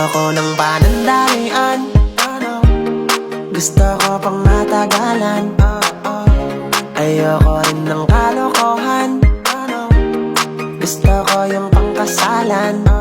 Ayoko ng panandalian, gusto ko pang matagalan. Ayoko rin ng kalokohan, gusto ko yung pangkasalan.